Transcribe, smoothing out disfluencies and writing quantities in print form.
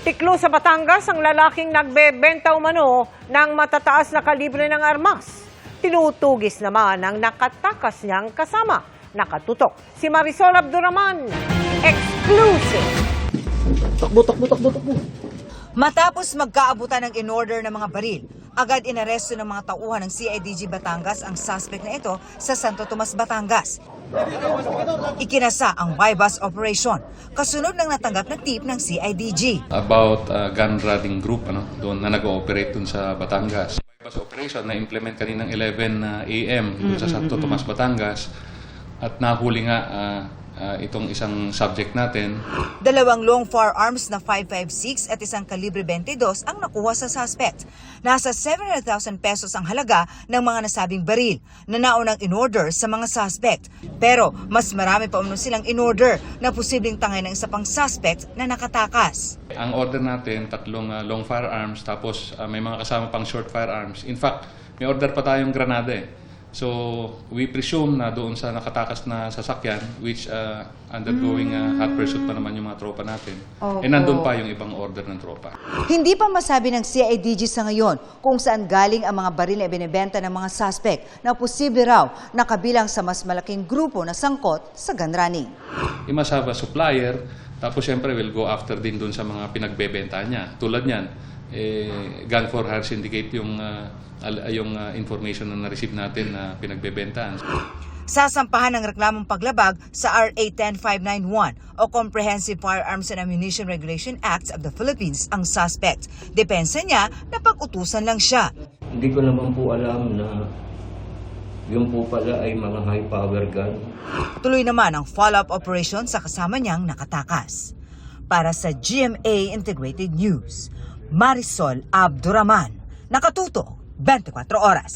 Tiklo sa Batangas ang lalaking nagbebenta umano ng matataas na kalibre ng armas. Tinutugis naman ang nakatakas niyang kasama. Nakatutok si Marisol Abduraman. Exclusive! Takbo. Matapos magkaabutan ng in-order ng mga baril, agad inaresto ng mga tauhan ng CIDG Batangas ang suspect na ito sa Santo Tomas, Batangas. Ikinasa ang buy-bust operation, kasunod ng natanggap na tip ng CIDG. About gun running group doon na nag-ooperate dun sa Batangas. Buy-bust operation na implement kaninang 11 AM dun sa Santo Tomas, Batangas at nahuli nga itong isang subject natin. 2 long firearms na 5.56 at isang kalibre 22 ang nakuha sa suspect. Nasa 700,000 pesos ang halaga ng mga nasabing baril na naunang in-order sa mga suspect. Pero mas marami pa umano silang in-order na posibleng tangay ng isa pang suspect na nakatakas. Ang order natin, 3 long firearms, tapos may mga kasama pang short firearms. In fact, may order pa tayong granada eh. So, we presume na doon sa nakatakas na sasakyan, which undergoing hot pursuit pa naman yung mga tropa natin. E nandun pa yung ibang order ng tropa. Hindi pa masabi ng CIDG sa ngayon kung saan galing ang mga baril na ibinebenta ng mga suspect na posible raw nakabilang sa mas malaking grupo na sangkot sa gun running. You must have a supplier, tapos syempre we'll go after din doon sa mga pinagbebenta niya. Tulad niyan, Gun for Hire Syndicate yung information na na-receive natin na pinagbebentahan. Sasampahan ng reklamong paglabag sa RA 10591 o Comprehensive Firearms and Ammunition Regulation Acts of the Philippines ang suspect. Depensa niya na pag-utusan lang siya. Hindi ko naman po alam na yung po pala ay mga high power gun. Tuloy naman ang follow-up operation sa kasama niyang nakatakas. Para sa GMA Integrated News, Marisol Abduraman, nakatutok 24 oras.